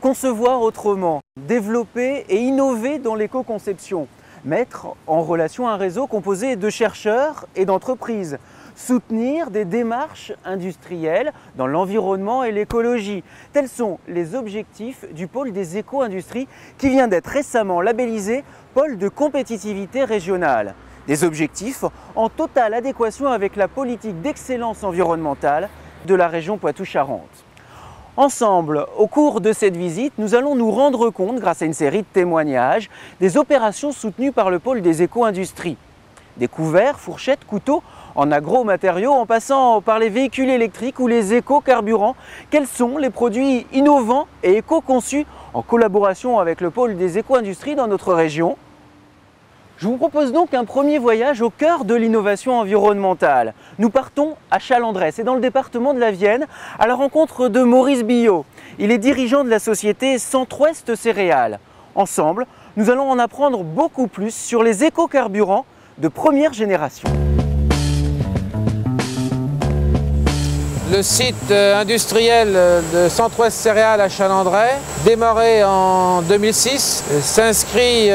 Concevoir autrement, développer et innover dans l'éco-conception, mettre en relation un réseau composé de chercheurs et d'entreprises, soutenir des démarches industrielles dans l'environnement et l'écologie. Tels sont les objectifs du pôle des éco-industries qui vient d'être récemment labellisé pôle de compétitivité régionale. Des objectifs en totale adéquation avec la politique d'excellence environnementale de la région Poitou-Charentes. Ensemble, au cours de cette visite, nous allons nous rendre compte, grâce à une série de témoignages, des opérations soutenues par le pôle des éco-industries. Des couverts, fourchettes, couteaux, en agromatériaux, en passant par les véhicules électriques ou les éco-carburants. Quels sont les produits innovants et éco-conçus en collaboration avec le pôle des éco-industries dans notre région? Je vous propose donc un premier voyage au cœur de l'innovation environnementale. Nous partons à Chalandray, c'est dans le département de la Vienne, à la rencontre de Maurice Billot. Il est dirigeant de la société Centre-Ouest Céréales. Ensemble, nous allons en apprendre beaucoup plus sur les éco-carburants de première génération. Le site industriel de Centre-Ouest Céréales à Chalandray, démarré en 2006, s'inscrit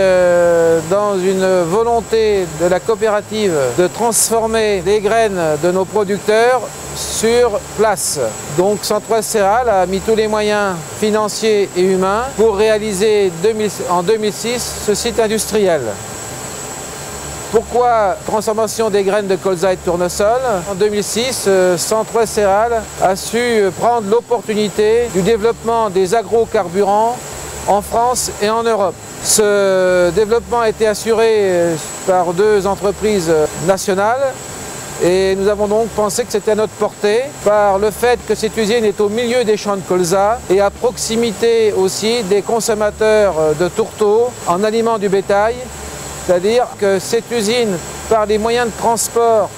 dans une volonté de la coopérative de transformer des graines de nos producteurs sur place. Donc Centre-Ouest Céréales a mis tous les moyens financiers et humains pour réaliser en 2006 ce site industriel. Pourquoi transformation des graines de colza et de tournesol? En 2006, Centre-Ouest Céréales a su prendre l'opportunité du développement des agrocarburants en France et en Europe. Ce développement a été assuré par deux entreprises nationales et nous avons donc pensé que c'était à notre portée par le fait que cette usine est au milieu des champs de colza et à proximité aussi des consommateurs de tourteaux en aliments du bétail. C'est-à-dire que cette usine, par les moyens de transport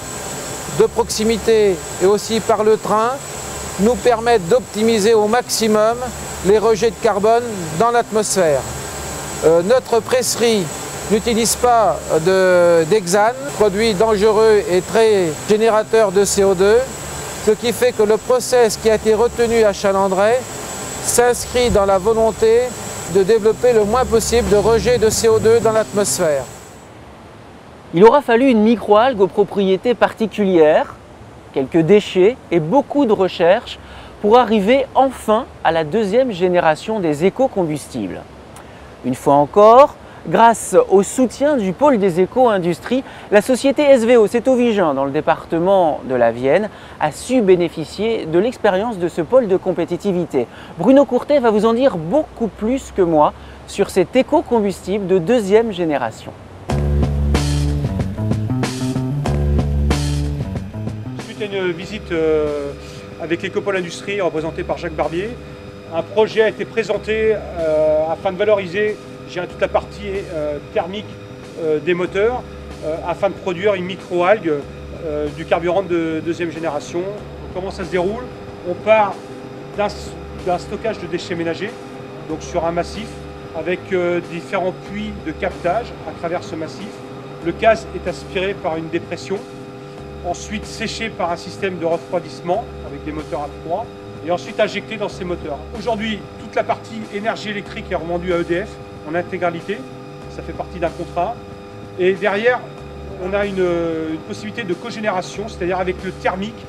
de proximité et aussi par le train, nous permettent d'optimiser au maximum les rejets de carbone dans l'atmosphère. Notre presserie n'utilise pas d'hexane, produit dangereux et très générateur de CO2, ce qui fait que le process qui a été retenu à Chalandray s'inscrit dans la volonté de développer le moins possible de rejet de CO2 dans l'atmosphère. Il aura fallu une microalgue aux propriétés particulières, quelques déchets et beaucoup de recherches pour arriver enfin à la deuxième génération des éco-combustibles. Une fois encore, grâce au soutien du pôle des éco-industries, la société SVO Cétovigin dans le département de la Vienne a su bénéficier de l'expérience de ce pôle de compétitivité. Bruno Courtet va vous en dire beaucoup plus que moi sur cet éco-combustible de deuxième génération. Suite à une visite avec l'Écopole Industrie représenté par Jacques Barbier, un projet a été présenté afin de valoriser toute la partie thermique des moteurs afin de produire une microalgue du carburant de deuxième génération. Comment ça se déroule? On part d'un stockage de déchets ménagers, donc sur un massif, avec différents puits de captage à travers ce massif. Le gaz est aspiré par une dépression, ensuite séché par un système de refroidissement avec des moteurs à froid, et ensuite injecté dans ces moteurs. Aujourd'hui, toute la partie énergie électrique est revendue à EDF en intégralité, ça fait partie d'un contrat. Et derrière, on a une possibilité de cogénération, c'est-à-dire avec le thermique,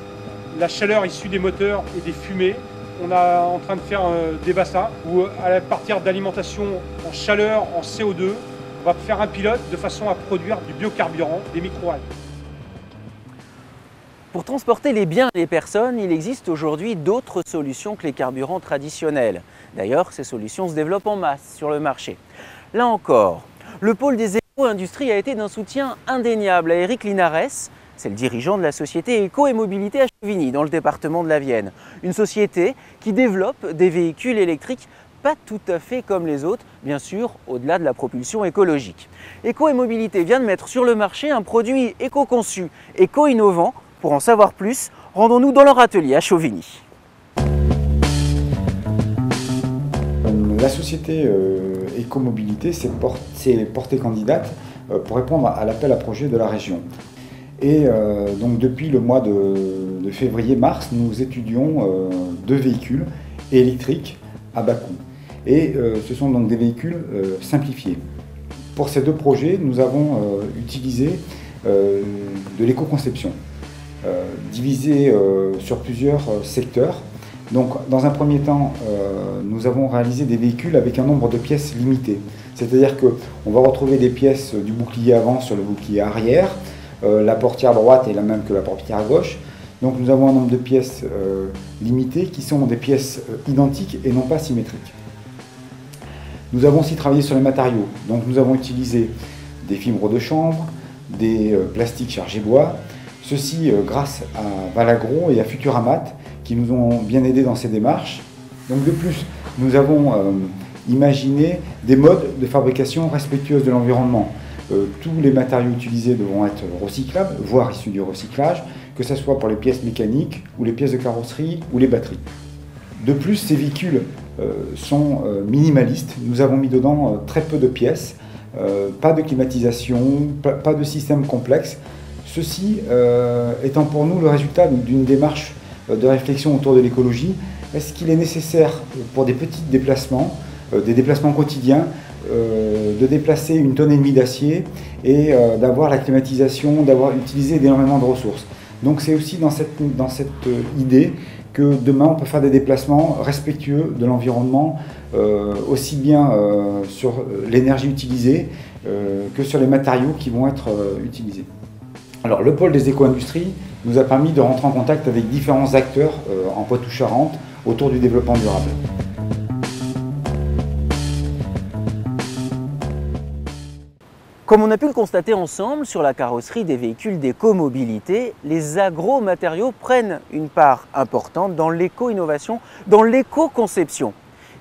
la chaleur issue des moteurs et des fumées. On est en train de faire des bassins où, à partir d'alimentation en chaleur, en CO2, on va faire un pilote de façon à produire du biocarburant, des microalgues. Pour transporter les biens et les personnes, il existe aujourd'hui d'autres solutions que les carburants traditionnels. D'ailleurs, ces solutions se développent en masse sur le marché. Là encore, le pôle des éco-industries a été d'un soutien indéniable à Éric Linares. C'est le dirigeant de la société Éco et Mobilité à Chauvigny, dans le département de la Vienne. Une société qui développe des véhicules électriques pas tout à fait comme les autres, bien sûr, au-delà de la propulsion écologique. Éco et Mobilité vient de mettre sur le marché un produit éco-conçu, éco-innovant. Pour en savoir plus, rendons-nous dans leur atelier à Chauvigny. La société Éco-Mobilité s'est portée candidate pour répondre à l'appel à projet de la région. Et donc depuis le mois de février-mars, nous étudions deux véhicules électriques à bas coût. et ce sont donc des véhicules simplifiés. Pour ces deux projets, nous avons utilisé de l'éco-conception, divisée sur plusieurs secteurs. Donc, dans un premier temps, nous avons réalisé des véhicules avec un nombre de pièces limité. C'est-à-dire qu'on va retrouver des pièces du bouclier avant sur le bouclier arrière, la portière droite est la même que la portière gauche. Donc nous avons un nombre de pièces limitées qui sont des pièces identiques et non pas symétriques. Nous avons aussi travaillé sur les matériaux. Donc nous avons utilisé des fibres de chanvre, des plastiques chargés bois. Ceci grâce à Valagro et à Futuramat qui nous ont bien aidés dans ces démarches. Donc de plus, nous avons imaginé des modes de fabrication respectueuses de l'environnement. Tous les matériaux utilisés devront être recyclables, voire issus du recyclage, que ce soit pour les pièces mécaniques ou les pièces de carrosserie ou les batteries. De plus, ces véhicules sont minimalistes. Nous avons mis dedans très peu de pièces, pas de climatisation, pas de système complexe. Ceci étant pour nous le résultat d'une démarche de réflexion autour de l'écologie. Est-ce qu'il est nécessaire pour des petits déplacements, des déplacements quotidiens, de déplacer 1,5 tonne d'acier et d'avoir la climatisation, d'avoir utilisé énormément de ressources. Donc c'est aussi dans cette idée que demain on peut faire des déplacements respectueux de l'environnement, aussi bien sur l'énergie utilisée que sur les matériaux qui vont être utilisés. Alors le pôle des éco-industries nous a permis de rentrer en contact avec différents acteurs en Poitou-Charentes autour du développement durable. Comme on a pu le constater ensemble sur la carrosserie des véhicules d'écomobilité, les agromatériaux prennent une part importante dans l'éco-innovation, dans l'éco-conception.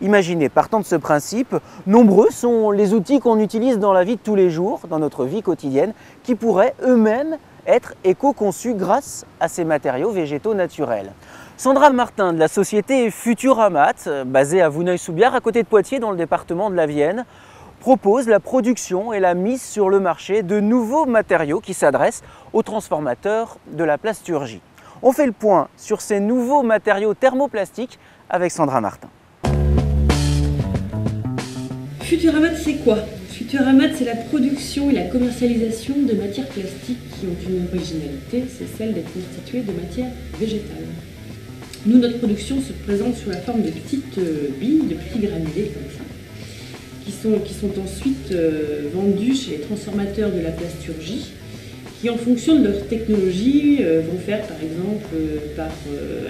Imaginez, partant de ce principe, nombreux sont les outils qu'on utilise dans la vie de tous les jours, dans notre vie quotidienne, qui pourraient eux-mêmes être éco-conçus grâce à ces matériaux végétaux naturels. Sandra Martin de la société Futuramat, basée à Vouneuil-sous-Biard, à côté de Poitiers, dans le département de la Vienne, propose la production et la mise sur le marché de nouveaux matériaux qui s'adressent aux transformateurs de la plasturgie. On fait le point sur ces nouveaux matériaux thermoplastiques avec Sandra Martin. Futuramat, c'est quoi? Futuramat, c'est la production et la commercialisation de matières plastiques qui ont une originalité, c'est celle d'être constituées de matières végétales. Nous, notre production se présente sous la forme de petites billes, de petits granulés comme ça, qui sont ensuite vendus chez les transformateurs de la plasturgie, qui en fonction de leur technologie vont faire par exemple par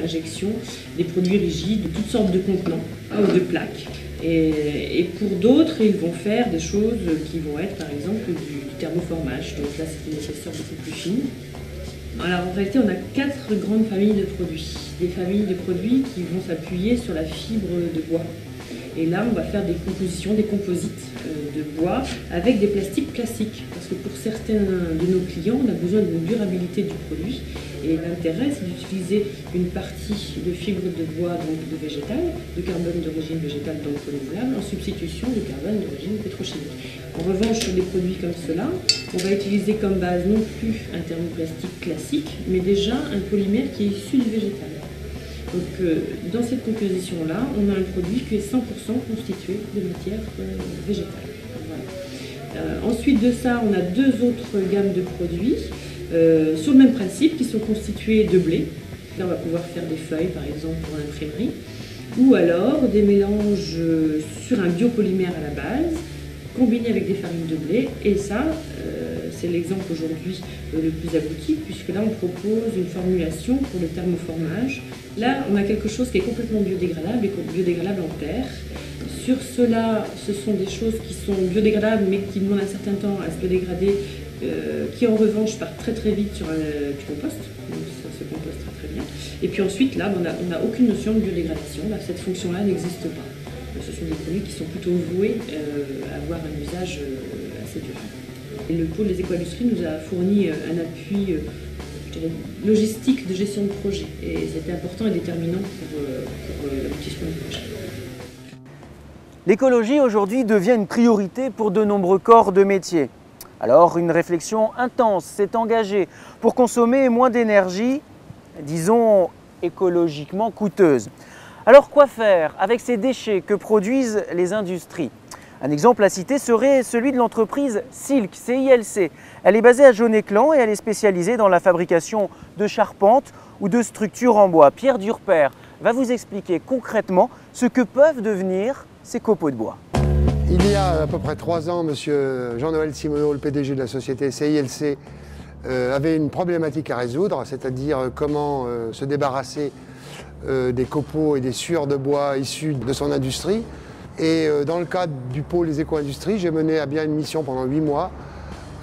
injection des produits rigides de toutes sortes de contenants ou de plaques. Et pour d'autres, ils vont faire des choses qui vont être par exemple du thermoformage, donc là c'est une épaisseur beaucoup plus fine. Alors en réalité on a 4 grandes familles de produits, des familles de produits qui vont s'appuyer sur la fibre de bois. Et là, on va faire des compositions, des composites de bois avec des plastiques classiques. Parce que pour certains de nos clients, on a besoin d'une durabilité du produit. Et l'intérêt, c'est d'utiliser une partie de fibre de bois, donc de végétal, de carbone d'origine végétale, donc renouvelable, en substitution de carbone d'origine pétrochimique. En revanche, sur des produits comme cela, on va utiliser comme base non plus un thermoplastique classique, mais déjà un polymère qui est issu du végétal. Donc, dans cette composition-là, on a un produit qui est 100% constitué de matière végétale. Voilà. Ensuite de ça, on a 2 autres gammes de produits sur le même principe qui sont constitués de blé. Là, on va pouvoir faire des feuilles, par exemple, pour l'imprimerie, ou alors des mélanges sur un biopolymère à la base, combiné avec des farines de blé, et ça, c'est l'exemple aujourd'hui le plus abouti, puisque là on propose une formulation pour le thermoformage. Là on a quelque chose qui est complètement biodégradable et biodégradable en terre. Sur cela, ce sont des choses qui sont biodégradables mais qui demandent un certain temps à se biodégrader, qui en revanche partent très très vite sur du compost, donc ça se composte très très bien. Et puis ensuite là on n'a aucune notion de biodégradation, là, cette fonction-là n'existe pas. Ce sont des produits qui sont plutôt voués à avoir un usage assez durable. Et le pôle des éco-industries nous a fourni un appui logistique de gestion de projet. Et c'était important et déterminant pour l'aboutissement du projet. L'écologie aujourd'hui devient une priorité pour de nombreux corps de métier. Alors une réflexion intense s'est engagée pour consommer moins d'énergie, disons écologiquement coûteuse. Alors quoi faire avec ces déchets que produisent les industries? Un exemple à citer serait celui de l'entreprise Silk, CILC. Elle est basée à Jaune-Éclan et elle est spécialisée dans la fabrication de charpentes ou de structures en bois. Pierre Durper va vous expliquer concrètement ce que peuvent devenir ces copeaux de bois. Il y a à peu près 3 ans, M. Jean-Noël Simoneau, le PDG de la société CILC, avait une problématique à résoudre, c'est-à-dire comment se débarrasser des copeaux et des sciures de bois issus de son industrie. Et dans le cadre du pôle des éco-industries, j'ai mené à bien une mission pendant 8 mois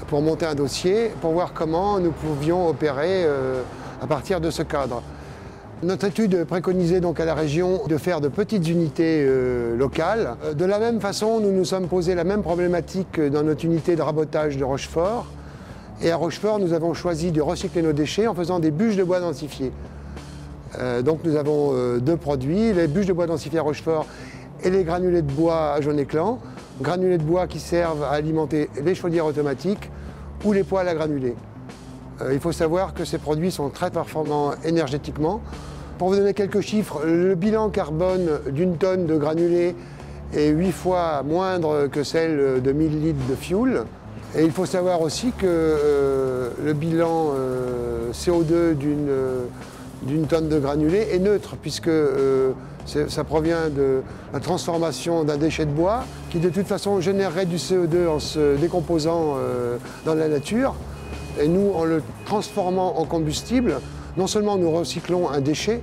pour monter un dossier, pour voir comment nous pouvions opérer à partir de ce cadre. Notre étude préconisait donc à la région de faire de petites unités locales. De la même façon, nous nous sommes posé la même problématique dans notre unité de rabotage de Rochefort. Et à Rochefort, nous avons choisi de recycler nos déchets en faisant des bûches de bois densifiées. Donc nous avons 2 produits, les bûches de bois densifiées à Rochefort et les granulés de bois à Jaune-Éclan. Granulés de bois qui servent à alimenter les chaudières automatiques ou les poêles à granulés. Il faut savoir que ces produits sont très performants énergétiquement. Pour vous donner quelques chiffres, le bilan carbone d'une tonne de granulés est 8 fois moindre que celle de 1000 litres de fioul. Et il faut savoir aussi que le bilan CO2 d'une tonne de granulés est neutre, puisque ça provient de la transformation d'un déchet de bois qui de toute façon générerait du CO2 en se décomposant dans la nature. Et nous, en le transformant en combustible, non seulement nous recyclons un déchet,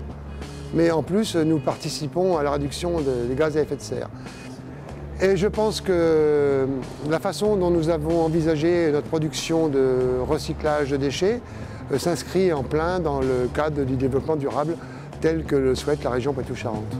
mais en plus nous participons à la réduction des gaz à effet de serre. Et je pense que la façon dont nous avons envisagé notre production de recyclage de déchets s'inscrit en plein dans le cadre du développement durable tel que le souhaite la région Poitou-Charentes.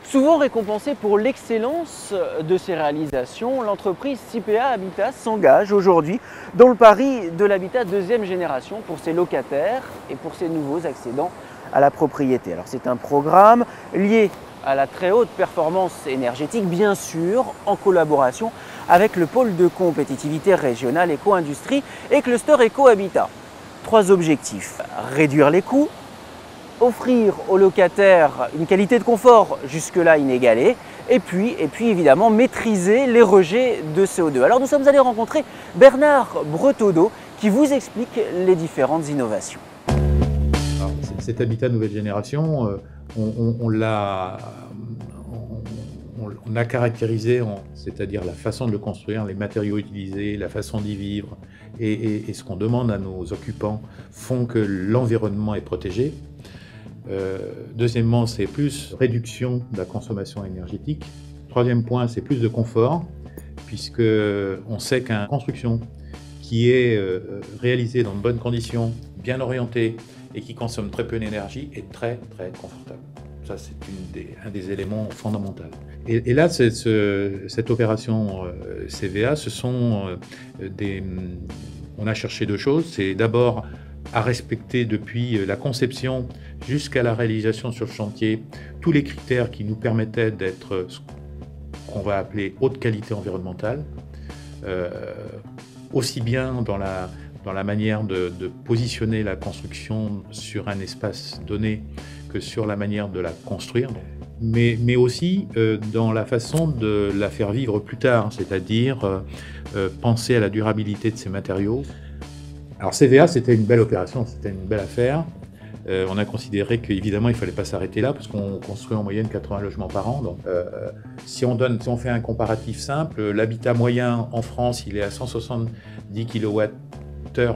Souvent récompensée pour l'excellence de ses réalisations, l'entreprise CIPEA Habitat s'engage aujourd'hui dans le pari de l'habitat deuxième génération pour ses locataires et pour ses nouveaux accédants à la propriété. Alors c'est un programme lié à la très haute performance énergétique, bien sûr, en collaboration avec le pôle de compétitivité régionale Éco-Industrie et Cluster Éco-Habitat. 3 objectifs: réduire les coûts, offrir aux locataires une qualité de confort jusque-là inégalée et puis évidemment maîtriser les rejets de CO2. Alors nous sommes allés rencontrer Bernard Breteaudeau qui vous explique les différentes innovations. Alors, cet habitat nouvelle génération, on a caractérisé, c'est-à-dire la façon de le construire, les matériaux utilisés, la façon d'y vivre et ce qu'on demande à nos occupants font que l'environnement est protégé. Deuxièmement, c'est plus réduction de la consommation énergétique. Troisième point, c'est plus de confort, puisque on sait qu'une construction qui est réalisée dans de bonnes conditions, bien orientée et qui consomme très peu d'énergie est très très confortable. Ça, c'est un des éléments fondamentaux. Et là, cette opération CVA, on a cherché 2 choses. C'est d'abord à respecter depuis la conception jusqu'à la réalisation sur le chantier tous les critères qui nous permettaient d'être ce qu'on va appeler haute qualité environnementale, aussi bien dans la manière de positionner la construction sur un espace donné que sur la manière de la construire, mais aussi dans la façon de la faire vivre plus tard, c'est-à-dire penser à la durabilité de ces matériaux. Alors CVA, c'était une belle opération, c'était une belle affaire. On a considéré qu'évidemment, il ne fallait pas s'arrêter là, parce qu'on construit en moyenne 80 logements par an. Donc, si on fait un comparatif simple, l'habitat moyen en France, il est à 170 kWh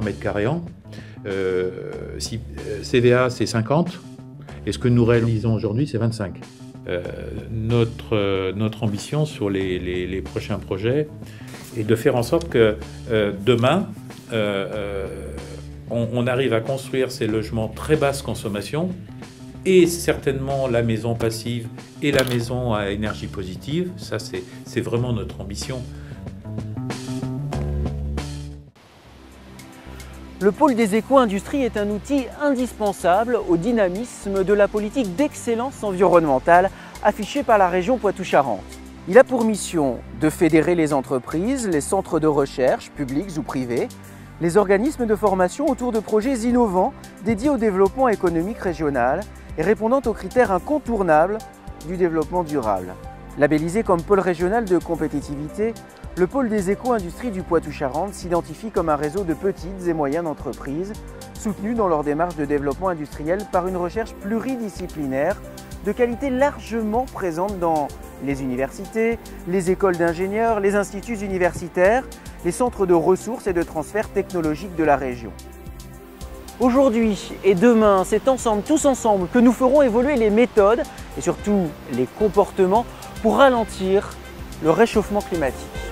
mètre carré an. Si CVA, c'est 50. Et ce que nous réalisons aujourd'hui, c'est 25. Notre ambition sur les prochains projets est de faire en sorte que demain, on arrive à construire ces logements très basse consommation et certainement la maison passive et la maison à énergie positive. Ça, c'est vraiment notre ambition. Le pôle des éco-industries est un outil indispensable au dynamisme de la politique d'excellence environnementale affichée par la région Poitou-Charentes. Il a pour mission de fédérer les entreprises, les centres de recherche, publics ou privés, les organismes de formation autour de projets innovants dédiés au développement économique régional et répondant aux critères incontournables du développement durable. Labellisé comme pôle régional de compétitivité, le pôle des éco-industries du Poitou-Charentes s'identifie comme un réseau de petites et moyennes entreprises soutenues dans leur démarche de développement industriel par une recherche pluridisciplinaire de qualité largement présente dans les universités, les écoles d'ingénieurs, les instituts universitaires, les centres de ressources et de transfert technologique de la région. Aujourd'hui et demain, c'est ensemble, tous ensemble, que nous ferons évoluer les méthodes et surtout les comportements pour ralentir le réchauffement climatique.